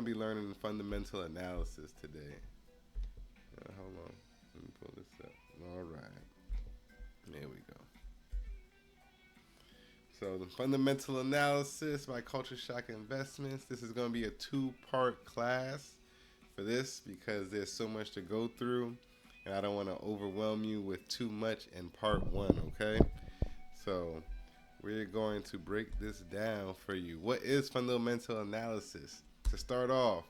be learning fundamental analysis today. Hold on. Let me pull this up. All right. There we go. So the fundamental analysis by Culture Shock Investments. This is going to be a two-part class for this because there's so much to go through, and I don't want to overwhelm you with too much in part one. Okay. So we're going to break this down for you. What is fundamental analysis? To start off,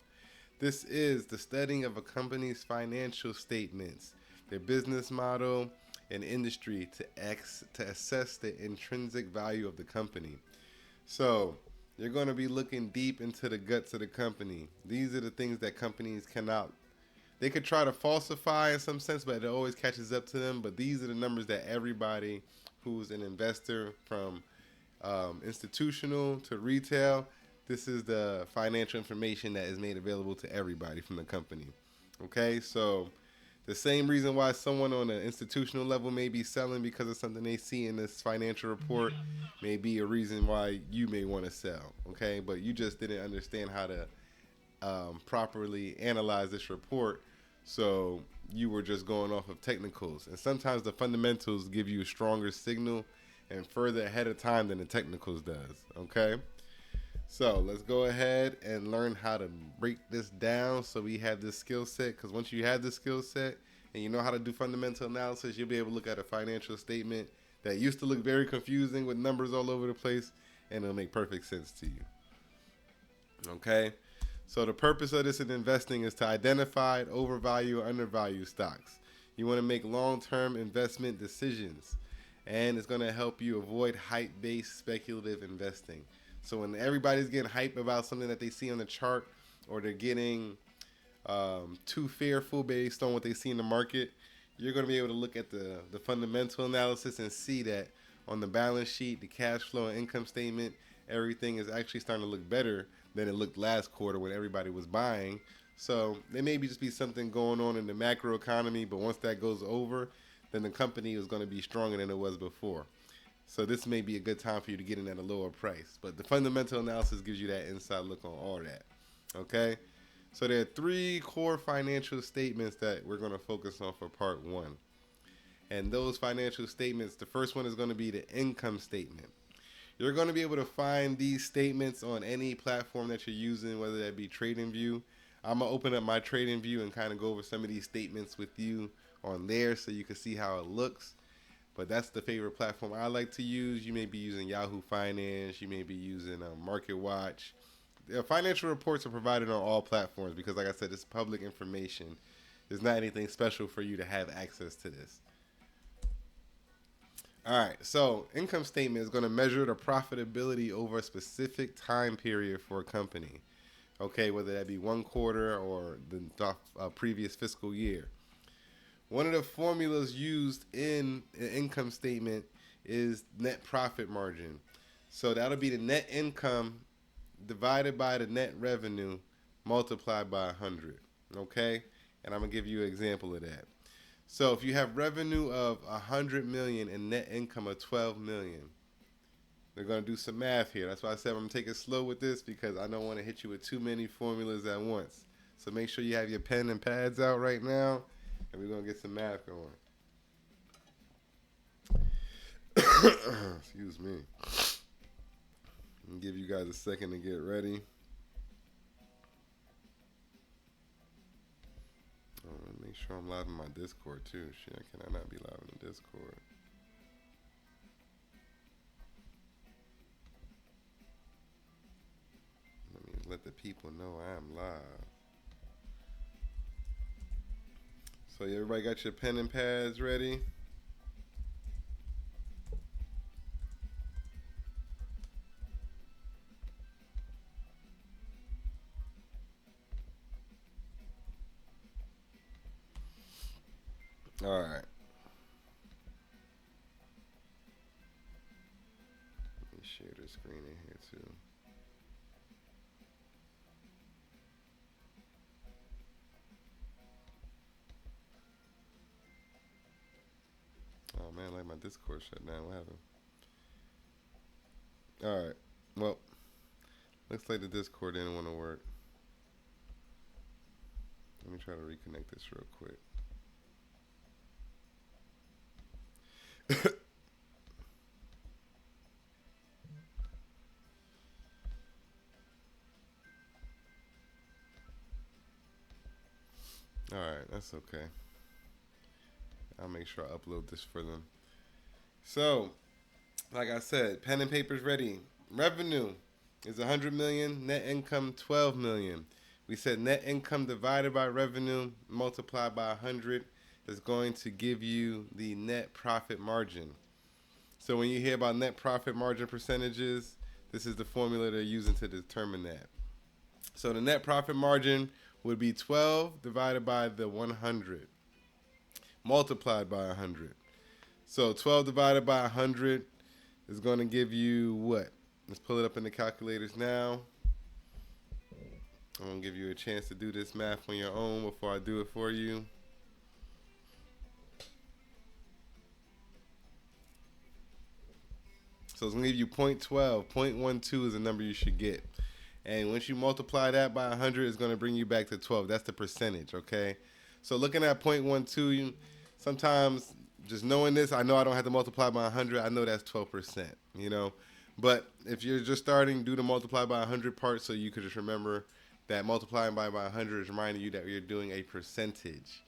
this is the studying of a company's financial statements, their business model, and industry to assess the intrinsic value of the company. So you're going to be looking deep into the guts of the company. These are the things that companies cannot. They could try to falsify in some sense, but it always catches up to them. But these are the numbers that everybody who's an investor, from institutional to retail, this is the financial information that is made available to everybody from the company. Okay, so the same reason why someone on an institutional level may be selling because of something they see in this financial report may be a reason why you may want to sell. Okay, but you just didn't understand how to properly analyze this report, so you were just going off of technicals. And sometimes the fundamentals give you a stronger signal and further ahead of time than the technicals does. Okay, so let's go ahead and learn how to break this down so we have this skill set, because once you have this skill set and you know how to do fundamental analysis, you'll be able to look at a financial statement that used to look very confusing with numbers all over the place, and it'll make perfect sense to you. Okay, so the purpose of this in investing is to identify, overvalue, or undervalue stocks. You want to make long-term investment decisions, and it's going to help you avoid hype-based speculative investing. So when everybody's getting hype about something that they see on the chart, or they're getting too fearful based on what they see in the market, you're going to be able to look at the fundamental analysis and see that on the balance sheet, the cash flow and income statement, everything is actually starting to look better than it looked last quarter when everybody was buying. So there may just be something going on in the macro economy, but once that goes over, then the company is going to be stronger than it was before. So this may be a good time for you to get in at a lower price. But the fundamental analysis gives you that inside look on all that. Okay? So there are three core financial statements that we're going to focus on for part one. And those financial statements, the first one is going to be the income statement. You're going to be able to find these statements on any platform that you're using, whether that be TradingView. I'm going to open up my TradingView and kind of go over some of these statements with you on there so you can see how it looks. But that's the favorite platform I like to use. You may be using Yahoo Finance. You may be using MarketWatch. Financial reports are provided on all platforms because, like I said, it's public information. There's not anything special for you to have access to this. All right, so income statement is going to measure the profitability over a specific time period for a company. Okay, whether that be one quarter or the previous fiscal year. One of the formulas used in an income statement is net profit margin. So that'll be the net income divided by the net revenue multiplied by 100. Okay? And I'm going to give you an example of that. So if you have revenue of 100 million and net income of 12 million, they're going to do some math here. That's why I said I'm going to take it slow with this, because I don't want to hit you with too many formulas at once. So make sure you have your pen and pads out right now, and we're going to get some math going. Excuse me. I'll give you guys a second to get ready. Make sure I'm live in my Discord too. Shit, can I not be live in the Discord? Let the people know I am live. So everybody got your pen and pads ready? All right. Let me share the screen in here too. Oh man, like my Discord shut down. What happened? All right. Well, looks like the Discord didn't want to work. me try to reconnect this real quick. All right, that's okay. I'll make sure I upload this for them. So, like I said, pen and paper's ready. Revenue is 100 million, net income 12 million. We said net income divided by revenue multiplied by 100 is going to give you the net profit margin. So when you hear about net profit margin percentages, this is the formula they're using to determine that. So the net profit margin would be 12 divided by the 100 multiplied by 100. So 12 divided by 100 is going to give you what? Let's pull it up in the calculators now. I'm going to give you a chance to do this math on your own before I do it for you. So it's going to give you 0.12. 0.12 is the number you should get. And once you multiply that by 100, it's going to bring you back to 12. That's the percentage, okay? So looking at 0.12, sometimes just knowing this, I know I don't have to multiply by 100. I know that's 12%, you know? But if you're just starting, do the multiply by 100 part so you could just remember that multiplying by 100 is reminding you that you're doing a percentage.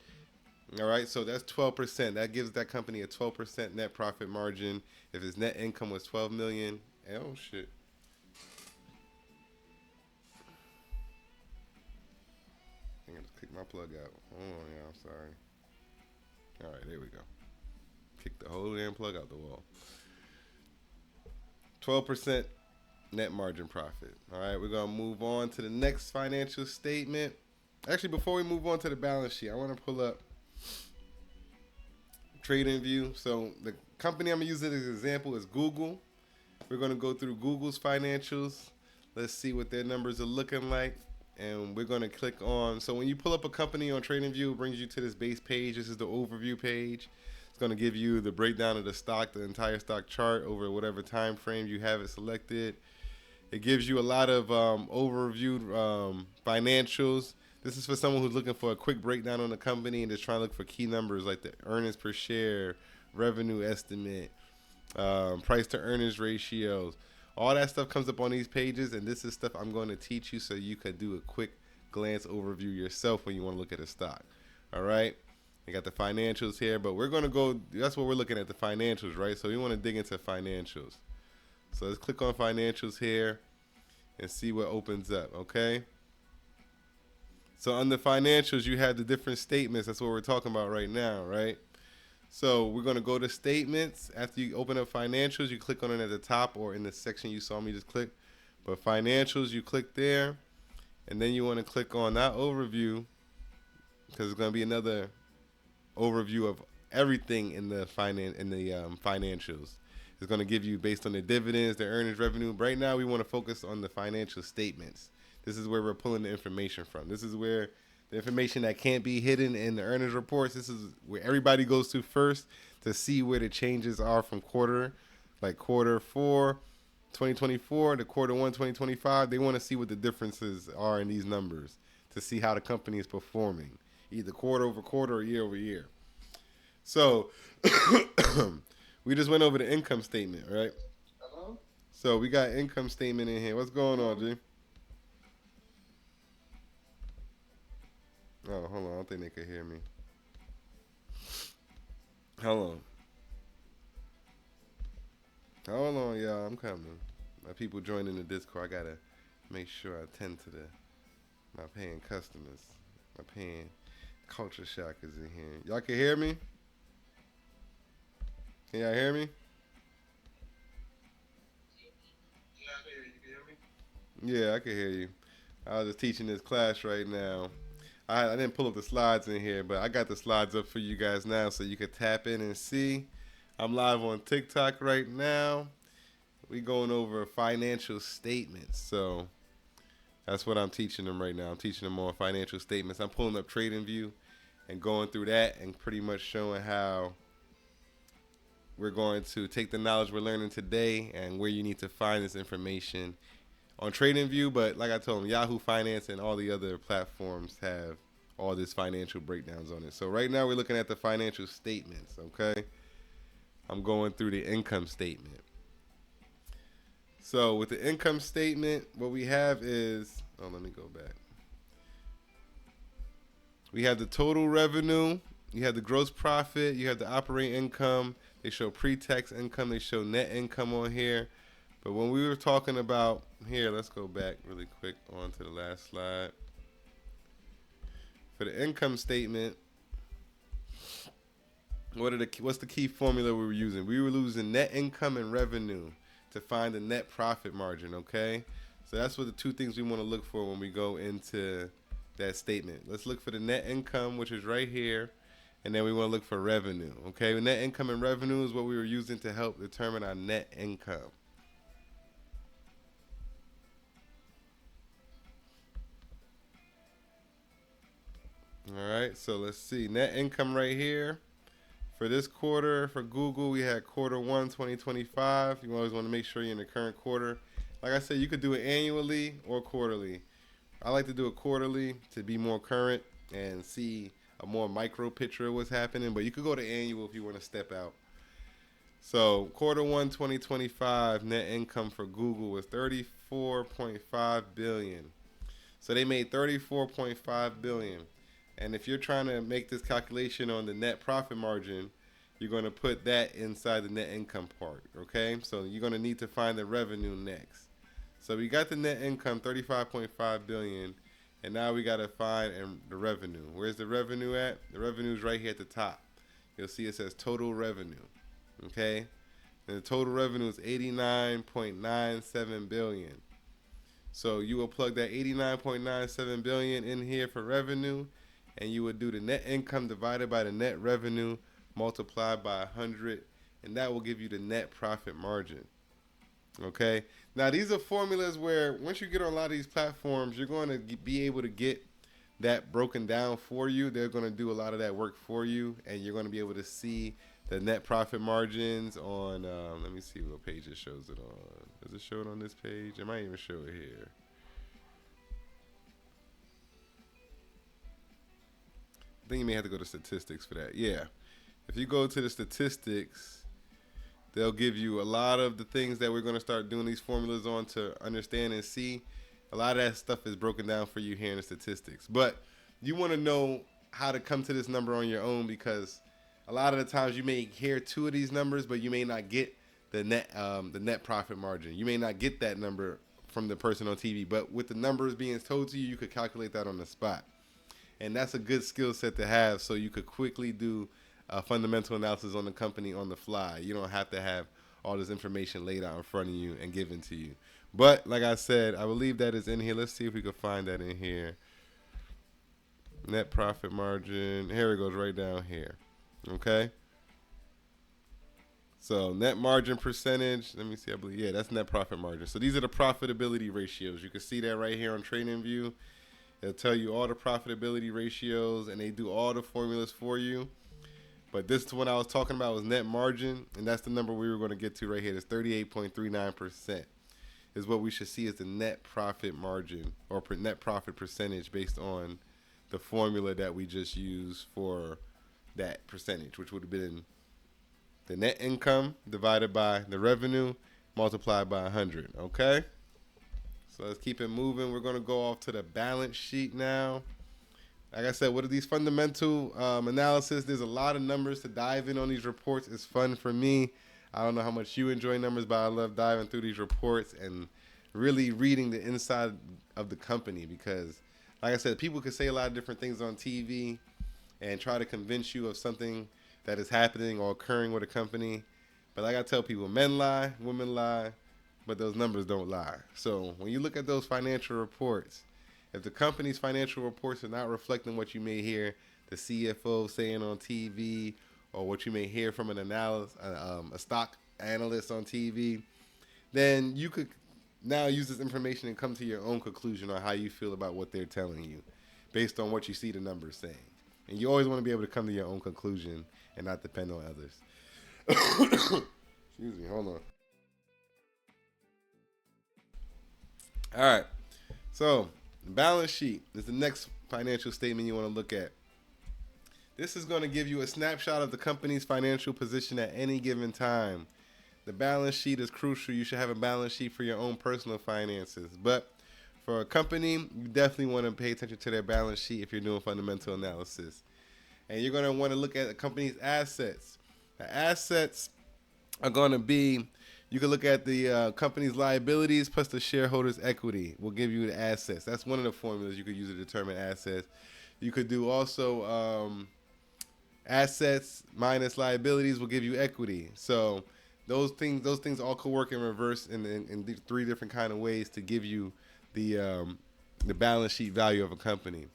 All right, so that's 12%. That gives that company a 12% net profit margin. If his net income was 12 million, oh shit. I think I just kicked my plug out. Hold on, yeah, I'm sorry. All right, there we go. Kick the whole damn plug out the wall. 12% net margin profit. All right, we're going to move on to the next financial statement. Actually, before we move on to the balance sheet, I want to pull up TradingView. So the company I'm going to use as an example is Google. We're going to go through Google's financials. Let's see what their numbers are looking like. And we're going to click on, so when you pull up a company on TradingView, it brings you to this base page. This is the overview page. It's going to give you the breakdown of the stock, the entire stock chart over whatever time frame you have it selected. It gives you a lot of overviewed financials. This is for someone who's looking for a quick breakdown on the company and just trying to look for key numbers like the earnings per share, revenue estimate, price to earnings ratios. All that stuff comes up on these pages, and this is stuff I'm going to teach you so you can do a quick glance overview yourself when you want to look at a stock. All right? You got the financials here, but we're going to go, that's what we're looking at, the financials, right? So we want to dig into financials. So let's click on financials here and see what opens up, okay? So under financials, you have the different statements. That's what we're talking about right now, right? So we're going to go to statements. After you open up financials, you click on it at the top or in the section you saw me just click. But financials, you click there. And then you want to click on that overview because it's going to be another overview of everything in the financials. It's going to give you based on the dividends, the earnings, revenue. Right now, we want to focus on the financial statements. This is where we're pulling the information from. This is where the information that can't be hidden in the earnings reports. This is where everybody goes to first to see where the changes are from quarter, like quarter 4, 2024 to quarter 1, 2025. They want to see what the differences are in these numbers to see how the company is performing, either quarter over quarter or year over year. So we just went over the income statement, right? Hello? So we got income statement in here. What's going on, G? Oh, hold on. I don't think they could hear me. Hold on, y'all. I'm coming. My people joining the Discord. I gotta make sure I attend to my paying customers. My paying culture shock is in here. Y'all can hear me? Can y'all hear me? Yeah, I can hear you. I was just teaching this class right now. I didn't pull up the slides in here, but I got the slides up for you guys now so you can tap in and see. I'm live on TikTok right now. We going over financial statements. So that's what I'm teaching them right now. I'm teaching them on financial statements. I'm pulling up TradingView and going through that and pretty much showing how we're going to take the knowledge we're learning today and where you need to find this information on TradingView. But like I told them, Yahoo Finance and all the other platforms have all this financial breakdowns on it. So right now we're looking at the financial statements, okay? I'm going through the income statement. So with the income statement, what we have is, let me go back. We have the total revenue, you have the gross profit, you have the operating income. They show pre-tax income, they show net income on here. But when we were talking about here, let's go back really quick on to the last slide. For the income statement, what's the key formula we were using? We were using net income and revenue to find the net profit margin, okay? So that's what the two things we want to look for when we go into that statement. Let's look for the net income, which is right here, and then we want to look for revenue, okay? Net income and revenue is what we were using to help determine our net income. All right, so let's see. Net income right here. For this quarter, for Google, we had quarter 1, 2025. You always want to make sure you're in the current quarter. Like I said, you could do it annually or quarterly. I like to do it quarterly to be more current and see a more micro picture of what's happening. But you could go to annual if you want to step out. So quarter 1, 2025, net income for Google was $34.5 billion. So they made $34.5 billion. And if you're trying to make this calculation on the net profit margin, you're going to put that inside the net income part, okay? So you're going to need to find the revenue next. So we got the net income, $35.5 billion, and now we got to find the revenue. Where's the revenue at? The revenue is right here at the top. You'll see it says total revenue, okay? And the total revenue is $89.97 billion. So you will plug that $89.97 billion in here for revenue, and you would do the net income divided by the net revenue multiplied by 100, and that will give you the net profit margin. Okay? Now, these are formulas where once you get on a lot of these platforms, you're going to be able to get that broken down for you. They're going to do a lot of that work for you, and you're going to be able to see the net profit margins on, let me see what page it shows it on. Does it show it on this page? It might even show it here. I think you may have to go to statistics for that. Yeah. If you go to the statistics, they'll give you a lot of the things that we're going to start doing these formulas on to understand and see. A lot of that stuff is broken down for you here in the statistics. But you want to know how to come to this number on your own, because a lot of the times you may hear two of these numbers, but you may not get the net profit margin. You may not get that number from the person on TV. But with the numbers being told to you, you could calculate that on the spot. And that's a good skill set to have, so you could quickly do a fundamental analysis on the company on the fly. You don't have to have all this information laid out in front of you and given to you. But like I said, I believe that is in here. Let's see if we can find that in here. Net profit margin. Here it goes right down here. Okay. So net margin percentage. Let me see. I believe, yeah, that's net profit margin. So these are the profitability ratios. You can see that right here on TradingView. It'll tell you all the profitability ratios, and they do all the formulas for you. But this one I was talking about was net margin, and that's the number we were going to get to right here. It's 38.39% is what we should see as the net profit margin or net profit percentage based on the formula that we just used for that percentage, which would have been the net income divided by the revenue multiplied by 100, okay? So let's keep it moving. We're going to go off to the balance sheet now. Like I said, what are these fundamental analysis? There's a lot of numbers to dive in on these reports. It's fun for me. I don't know how much you enjoy numbers, but I love diving through these reports and really reading the inside of the company, because, like I said, people can say a lot of different things on TV and try to convince you of something that is happening or occurring with a company. But like I tell people, men lie, women lie, but those numbers don't lie. So when you look at those financial reports, if the company's financial reports are not reflecting what you may hear the CFO saying on TV, or what you may hear from an analyst, a stock analyst on TV, then you could now use this information and come to your own conclusion on how you feel about what they're telling you based on what you see the numbers saying. And you always want to be able to come to your own conclusion and not depend on others. Excuse me, hold on. All right, so balance sheet is the next financial statement you want to look at. This is going to give you a snapshot of the company's financial position at any given time. The balance sheet is crucial. You should have a balance sheet for your own personal finances. But for a company, you definitely want to pay attention to their balance sheet if you're doing fundamental analysis. And you're going to want to look at the company's assets. The assets are going to be, you can look at the company's liabilities plus the shareholders' equity will give you the assets. That's one of the formulas you could use to determine assets. You could do also assets minus liabilities will give you equity. So those things all could work in reverse in three different kind of ways to give you the balance sheet value of a company.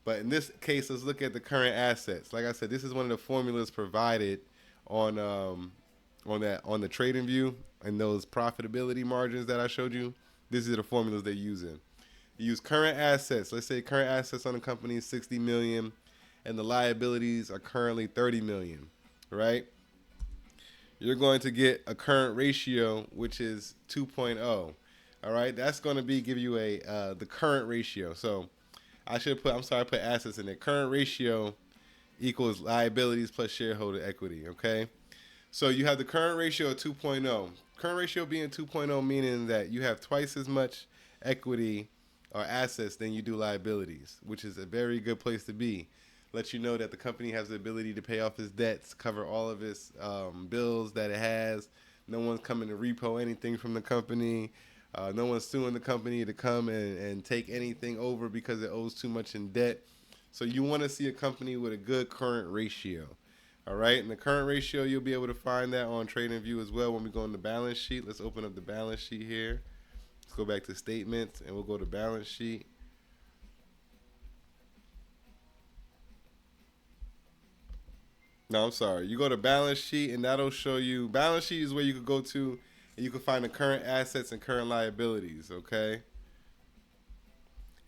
But in this case, let's look at the current assets. Like I said, this is one of the formulas provided on the trading view and those profitability margins that I showed you. These are the formulas they're using. You use current assets. Let's say current assets on the company is 60 million and the liabilities are currently 30 million, right? You're going to get a current ratio which is 2.0. All right? That's going to give you the current ratio. So I put assets in there. Current ratio equals liabilities plus shareholder equity, okay? So you have the current ratio of 2.0. Current ratio being 2.0 meaning that you have twice as much equity or assets than you do liabilities, which is a very good place to be. Let you know that the company has the ability to pay off its debts, cover all of its bills that it has. No one's coming to repo anything from the company. No one's suing the company to come and take anything over because it owes too much in debt. So you want to see a company with a good current ratio. All right, and the current ratio, you'll be able to find that on TradingView as well when we go in the balance sheet. Let's open up the balance sheet here. Let's go back to statements, and we'll go to balance sheet. No, I'm sorry. You go to balance sheet, and that'll show you. Balance sheet is where you could go to, and you can find the current assets and current liabilities, okay?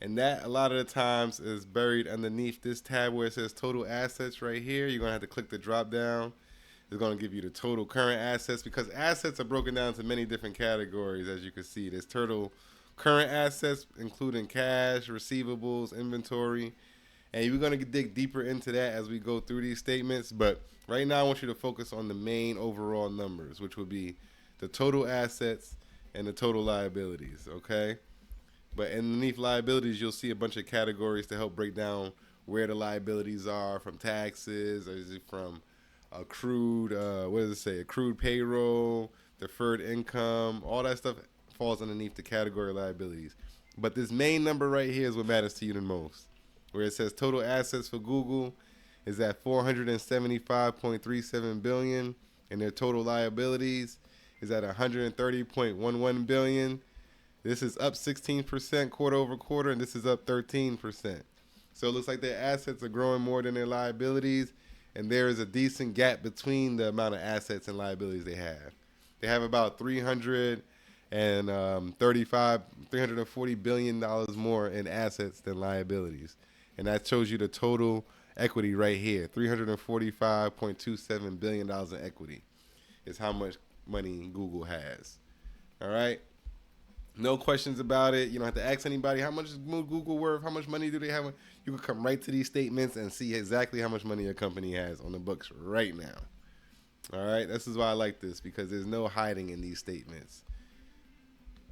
And that, a lot of the times, is buried underneath this tab where it says total assets right here. You're going to have to click the drop down. It's going to give you the total current assets because assets are broken down into many different categories, as you can see. There's total current assets, including cash, receivables, inventory. And we're going to dig deeper into that as we go through these statements. But right now, I want you to focus on the main overall numbers, which would be the total assets and the total liabilities, okay? But underneath liabilities, you'll see a bunch of categories to help break down where the liabilities are from taxes, or is it from accrued, accrued payroll, deferred income, all that stuff falls underneath the category of liabilities. But this main number right here is what matters to you the most, where it says total assets for Google is at 475.37 billion, and their total liabilities is at 130.11 billion. This is up 16% quarter over quarter, and this is up 13%. So it looks like their assets are growing more than their liabilities, and there is a decent gap between the amount of assets and liabilities they have. They have about $340 billion more in assets than liabilities. And that shows you the total equity right here. $345.27 billion in equity is how much money Google has. All right? No questions about it. You don't have to ask anybody how much is Google worth, how much money do they have. You can come right to these statements and see exactly how much money a company has on the books right now. All right? This is why I like this, because there's no hiding in these statements.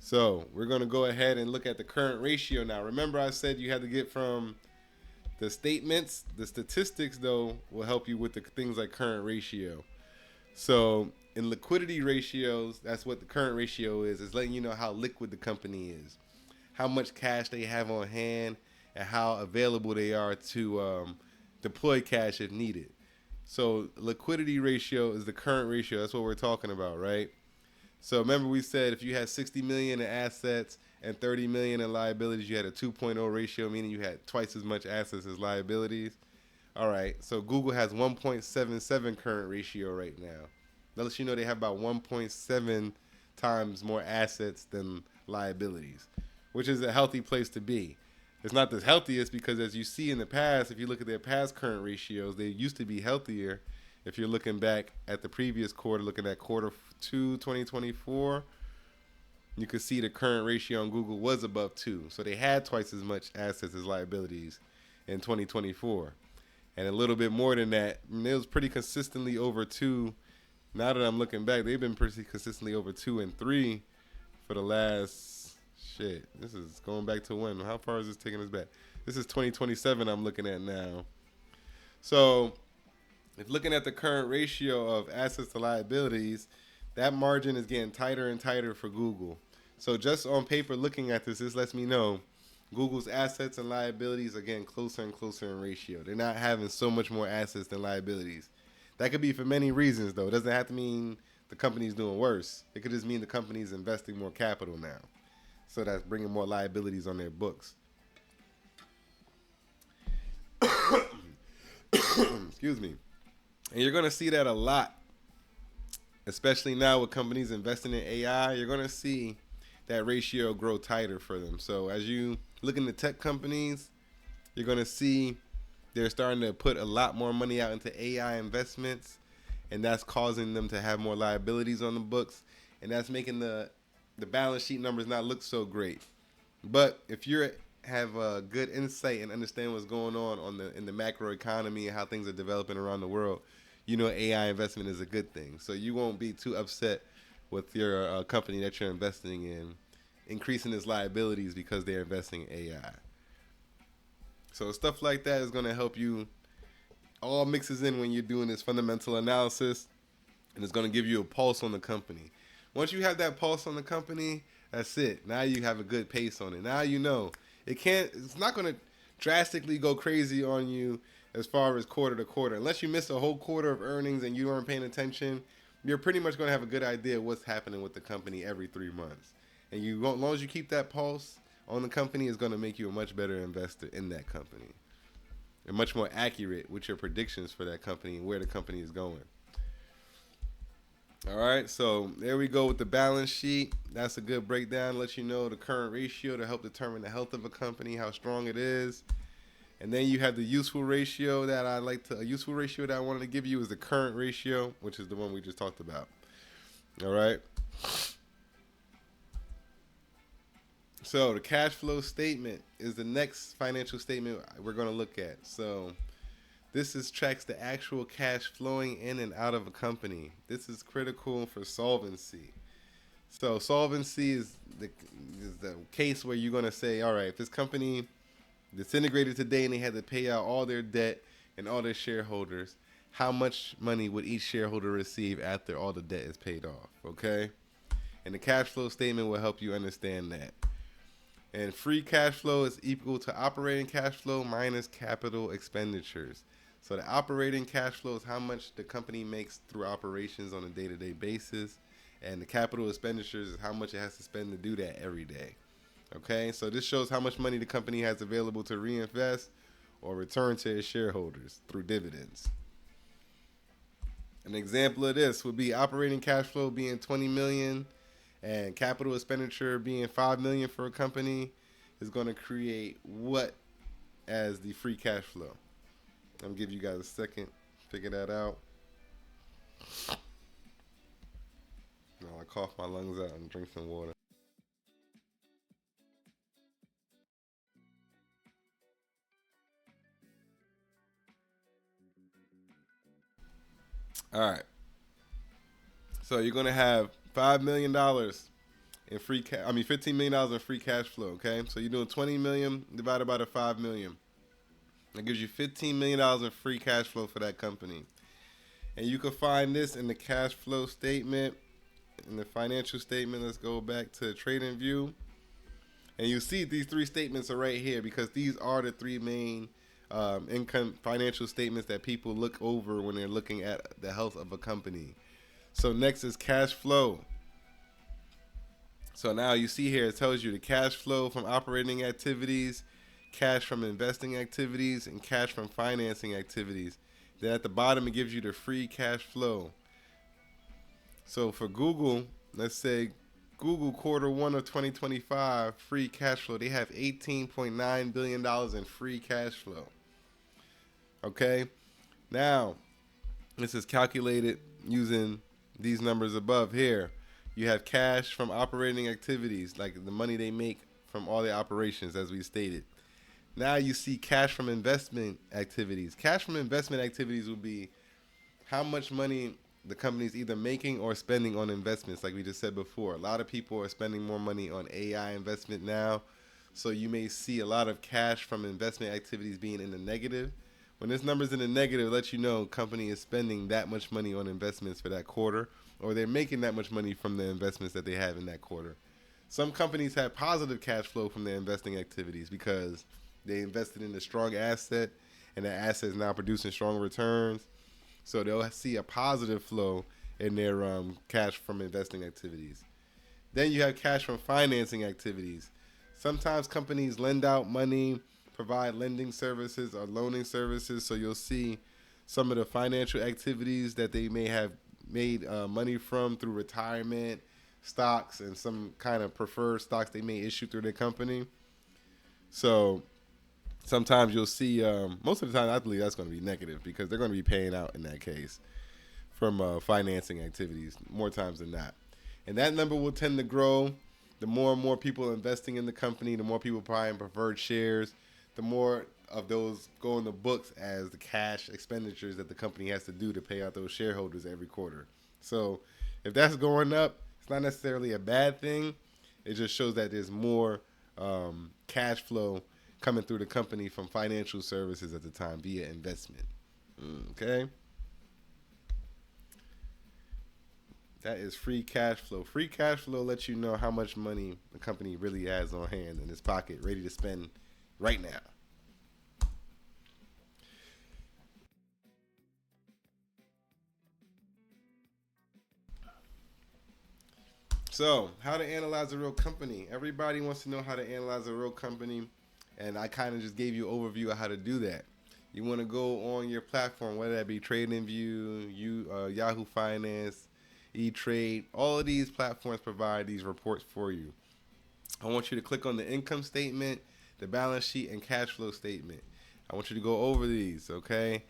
So we're going to go ahead and look at the current ratio now. Remember I said you had to get from the statements. The statistics, though, will help you with the things like current ratio. So in liquidity ratios, that's what the current ratio is. It's letting you know how liquid the company is, how much cash they have on hand, and how available they are to deploy cash if needed. So liquidity ratio is the current ratio. That's what we're talking about, right? So remember we said if you had 60 million in assets and 30 million in liabilities, you had a 2.0 ratio, meaning you had twice as much assets as liabilities. All right, so Google has 1.77 current ratio right now. That lets you know they have about 1.7 times more assets than liabilities, which is a healthy place to be. It's not the healthiest because, as you see in the past, if you look at their past current ratios, they used to be healthier. If you're looking back at the previous quarter, looking at quarter 2, 2024, you could see the current ratio on Google was above 2. So they had twice as much assets as liabilities. in 2024. And a little bit more than that. I mean, it was pretty consistently over 2. Now that I'm looking back, they've been pretty consistently over 2 and 3 for the last, shit. This is going back to when? How far is this taking us back? This is 2027 I'm looking at now. So if looking at the current ratio of assets to liabilities, that margin is getting tighter and tighter for Google. So just on paper looking at this lets me know Google's assets and liabilities are getting closer and closer in ratio. They're not having so much more assets than liabilities. That could be for many reasons, though. It doesn't have to mean the company's doing worse. It could just mean the company's investing more capital now. So that's bringing more liabilities on their books. Excuse me. And you're going to see that a lot, especially now with companies investing in AI. You're going to see that ratio grow tighter for them. So as you look into tech companies, you're going to see they're starting to put a lot more money out into AI investments, and that's causing them to have more liabilities on the books, and that's making the balance sheet numbers not look so great. But if you have a good insight and understand what's going on in the macro economy and how things are developing around the world, you know AI investment is a good thing. So you won't be too upset with your company that you're investing in increasing its liabilities because they're investing in AI. So stuff like that is going to help you. All mixes in when you're doing this fundamental analysis, and it's going to give you a pulse on the company. Once you have that pulse on the company, that's it. Now you have a good pace on it. Now you know it's not going to drastically go crazy on you as far as quarter to quarter. Unless you miss a whole quarter of earnings and you aren't paying attention, you're pretty much going to have a good idea of what's happening with the company every 3 months. And as long as you keep that pulse on the company, it's going to make you a much better investor in that company. And much more accurate with your predictions for that company and where the company is going. All right, so there we go with the balance sheet. That's a good breakdown. Let you know the current ratio to help determine the health of a company, how strong it is. And then you have the useful ratio that I wanted to give you is the current ratio, which is the one we just talked about. All right. So the cash flow statement is the next financial statement we're going to look at. So this tracks the actual cash flowing in and out of a company. This is critical for solvency. So solvency is the case where you're going to say, all right, if this company disintegrated today and they had to pay out all their debt and all their shareholders, how much money would each shareholder receive after all the debt is paid off, okay? And the cash flow statement will help you understand that. And free cash flow is equal to operating cash flow minus capital expenditures. So the operating cash flow is how much the company makes through operations on a day-to-day basis. And the capital expenditures is how much it has to spend to do that every day. Okay, so this shows how much money the company has available to reinvest or return to its shareholders through dividends. An example of this would be operating cash flow being $20 million and capital expenditure being $5 million for a company is going to create what as the free cash flow? I'm going to give you guys a second to figure that out. Now I cough my lungs out and drink some water. All right. So you're going to have $5 million in $15 million in free cash flow, okay? So you're doing $20 million divided by the $5 million. That gives you $15 million in free cash flow for that company. And you can find this in the cash flow statement, in the financial statement. Let's go back to Trading View. And you see these 3 statements are right here because these are the 3 main income financial statements that people look over when they're looking at the health of a company. So next is cash flow. So now you see here it tells you the cash flow from operating activities, cash from investing activities, and cash from financing activities. Then at the bottom it gives you the free cash flow. So for Google, let's say Google Q1 of 2025 free cash flow, they have $18.9 billion in free cash flow. Okay, now this is calculated using these numbers above here. You have cash from operating activities, like the money they make from all their operations, as we stated. Now you see cash from investment activities. Cash from investment activities will be how much money the company's either making or spending on investments. Like we just said before, a lot of people are spending more money on AI investment now. So you may see a lot of cash from investment activities being in the negative. When this number's in the negative, it lets you know company is spending that much money on investments for that quarter, or they're making that much money from the investments that they have in that quarter. Some companies have positive cash flow from their investing activities because they invested in a strong asset and that asset is now producing strong returns. So they'll see a positive flow in their cash from investing activities. Then you have cash from financing activities. Sometimes companies lend out money, provide lending services or loaning services. So you'll see some of the financial activities that they may have made money from through retirement, stocks, and some kind of preferred stocks they may issue through their company. So sometimes you'll see, most of the time I believe that's going to be negative because they're going to be paying out in that case from financing activities more times than not. And that number will tend to grow. The more and more people investing in the company, the more people buying preferred shares, the more of those go in the books as the cash expenditures that the company has to do to pay out those shareholders every quarter. So if that's going up, it's not necessarily a bad thing. It just shows that there's more cash flow coming through the company from financial services at the time via investment. Okay? That is free cash flow. Free cash flow lets you know how much money the company really has on hand in its pocket, ready to spend right now. So, how to analyze a real company. Everybody wants to know how to analyze a real company, and I kind of just gave you an overview of how to do that. You want to go on your platform, whether that be TradingView, Yahoo Finance, E-Trade. All of these platforms provide these reports for you. I want you to click on the income statement, the balance sheet, and cash flow statement. I want you to go over these, okay?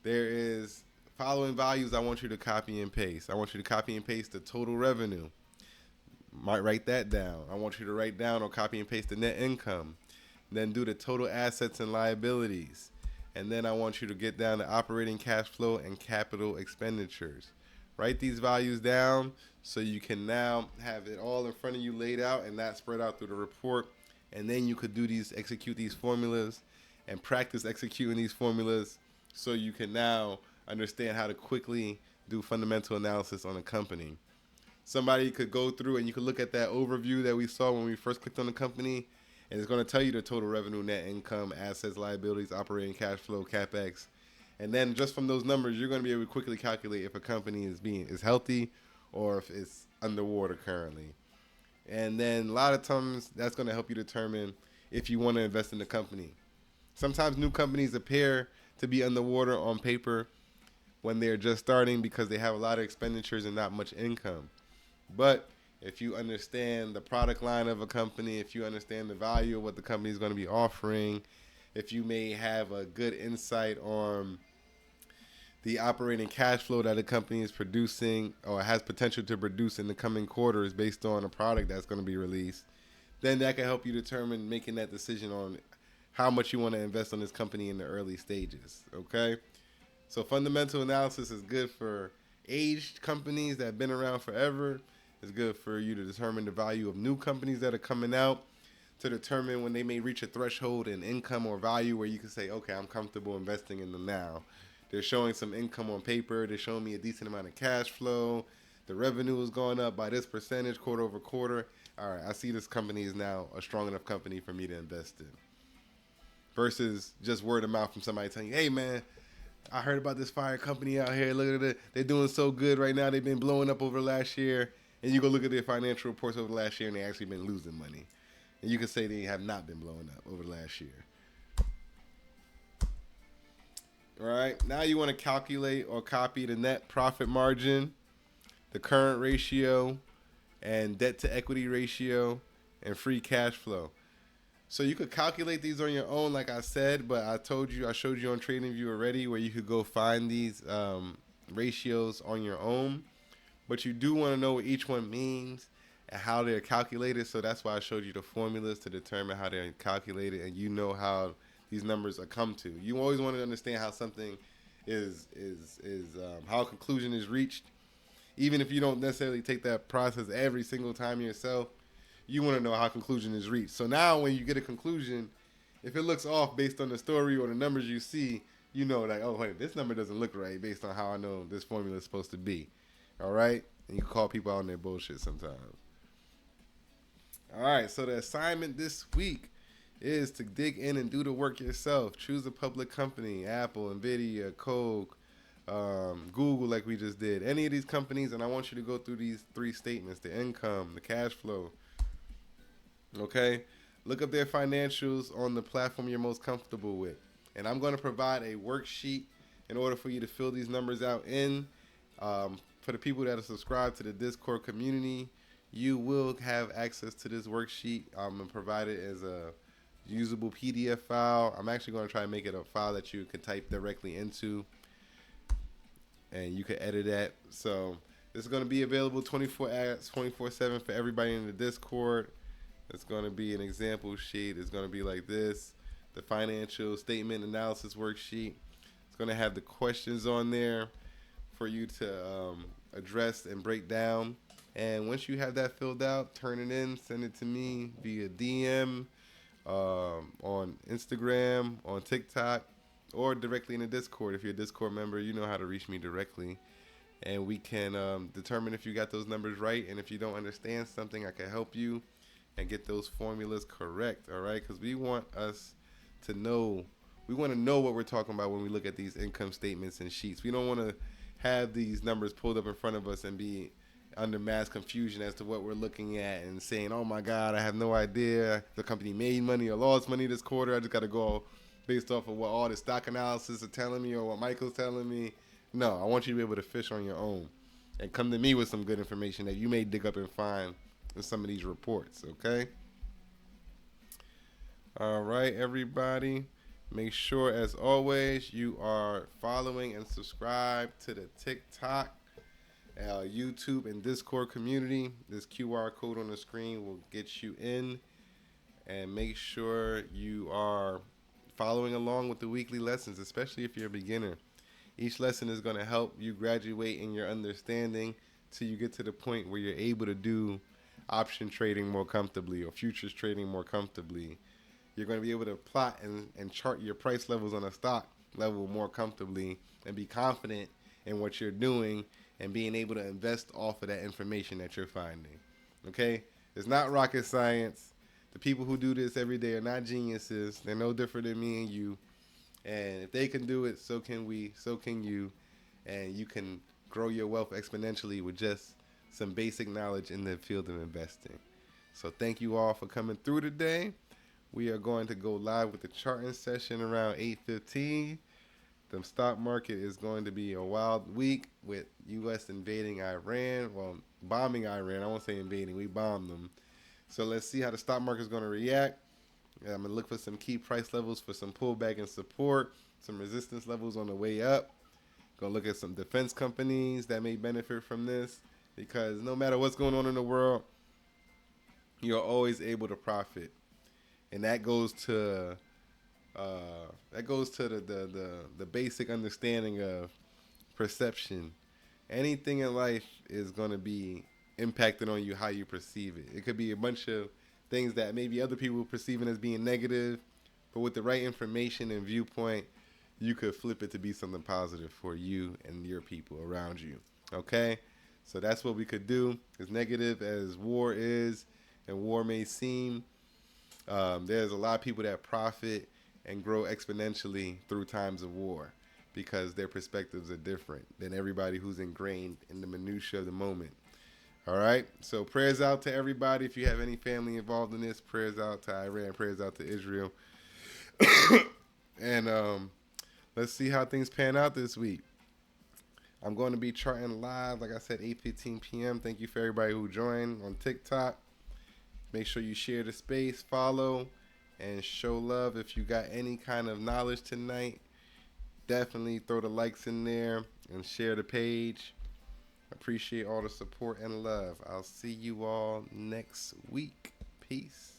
There is following values I want you to copy and paste. I want you to copy and paste the total revenue. Might write that down. I want you to write down or copy and paste the net income. Then do the total assets and liabilities. And then I want you to get down to operating cash flow and capital expenditures. Write these values down so you can now have it all in front of you laid out and not spread out through the report. And then you could execute these formulas and practice executing these formulas so you can now understand how to quickly do fundamental analysis on a company. Somebody could go through and you could look at that overview that we saw when we first clicked on the company, and it's going to tell you the total revenue, net income, assets, liabilities, operating cash flow, capex. And then just from those numbers, you're going to be able to quickly calculate if a company is healthy or if it's underwater currently. And then a lot of times that's going to help you determine if you want to invest in the company. Sometimes new companies appear to be underwater on paper when they're just starting because they have a lot of expenditures and not much income. But if you understand the product line of a company, if you understand the value of what the company is going to be offering, if you may have a good insight on the operating cash flow that a company is producing or has potential to produce in the coming quarters based on a product that's going to be released, then that can help you determine making that decision on how much you want to invest on this company in the early stages. Okay? So fundamental analysis is good for aged companies that have been around forever. It's good for you to determine the value of new companies that are coming out, to determine when they may reach a threshold in income or value where you can say, okay, I'm comfortable investing in them now. They're showing some income on paper. They're showing me a decent amount of cash flow. The revenue is going up by this percentage quarter over quarter. All right, I see this company is now a strong enough company for me to invest in. Versus just word of mouth from somebody telling you, hey, man, I heard about this fire company out here. Look at it. They're doing so good right now. They've been blowing up over the last year. And you go look at their financial reports over the last year, and they actually been losing money. And you can say they have not been blowing up over the last year. All right. Now you want to calculate or copy the net profit margin, the current ratio, and debt to equity ratio, and free cash flow. So you could calculate these on your own, like I said, but I showed you on TradingView already where you could go find these ratios on your own. But you do want to know what each one means and how they're calculated. So that's why I showed you the formulas to determine how they're calculated, and you know how these numbers are come to. You always want to understand how something is how a conclusion is reached. Even if you don't necessarily take that process every single time yourself, you want to know how conclusion is reached. So now when you get a conclusion, if it looks off based on the story or the numbers you see, you know, like, oh, wait, this number doesn't look right based on how I know this formula is supposed to be. All right? And you can call people out on their bullshit sometimes. All right, so the assignment this week is to dig in and do the work yourself. Choose a public company, Apple, Nvidia, Coke, Google, like we just did. Any of these companies, and I want you to go through these 3 statements: the income, the cash flow. Okay? Look up their financials on the platform you're most comfortable with. And I'm going to provide a worksheet in order for you to fill these numbers out in. For the people that are subscribed to the Discord community, you will have access to this worksheet. I'm going to provide it as a usable PDF file. I'm actually going to try to make it a file that you can type directly into, and you can edit that. So this is going to be available 24/7 for everybody in the Discord. It's going to be an example sheet. It's going to be like this: the financial statement analysis worksheet. It's going to have the questions on there for you to address and break down. And once you have that filled out, turn it in, send it to me via DM, on Instagram, on TikTok, or directly in the Discord. If you're a Discord member, you know how to reach me directly. And we can determine if you got those numbers right. And if you don't understand something, I can help you and get those formulas correct, all right? Because we want to know what we're talking about when we look at these income statements and sheets. We don't want to have these numbers pulled up in front of us and be under mass confusion as to what we're looking at and saying, oh my God, I have no idea the company made money or lost money this quarter. I just got to go based off of what all the stock analysis are telling me or what Michael's telling me. No, I want you to be able to fish on your own and come to me with some good information that you may dig up and find in some of these reports, okay? All right, everybody. Make sure, as always, you are following and subscribed to the TikTok, YouTube, and Discord community. This QR code on the screen will get you in. And make sure you are following along with the weekly lessons, especially if you're a beginner. Each lesson is going to help you graduate in your understanding till you get to the point where you're able to do option trading more comfortably or futures trading more comfortably. You're going to be able to plot and chart your price levels on a stock level more comfortably and be confident in what you're doing and being able to invest off of that information that you're finding. Okay? It's not rocket science. The people who do this every day are not geniuses. They're no different than me and you. And if they can do it, so can we, so can you. And you can grow your wealth exponentially with just some basic knowledge in the field of investing. So thank you all for coming through today. We are going to go live with the charting session around 8:15. The stock market is going to be a wild week with U.S. invading Iran. Well, bombing Iran. I won't say invading. We bombed them. So let's see how the stock market is going to react. I'm going to look for some key price levels for some pullback and support, some resistance levels on the way up. Going to look at some defense companies that may benefit from this, because no matter what's going on in the world, you're always able to profit. And that goes to the basic understanding of perception. Anything in life is going to be impacted on you how you perceive it. It could be a bunch of things that maybe other people are perceiving as being negative, but with the right information and viewpoint, you could flip it to be something positive for you and your people around you. Okay? So that's what we could do. As negative as war is, and war may seem, there's a lot of people that profit and grow exponentially through times of war because their perspectives are different than everybody who's ingrained in the minutia of the moment. All right? So prayers out to everybody. If you have any family involved in this, prayers out to Iran, prayers out to Israel. And let's see how things pan out this week. I'm going to be charting live, like I said, 8:15 p.m. Thank you for everybody who joined on TikTok. Make sure you share the space, follow, and show love. If you got any kind of knowledge tonight, definitely throw the likes in there and share the page. Appreciate all the support and love. I'll see you all next week. Peace.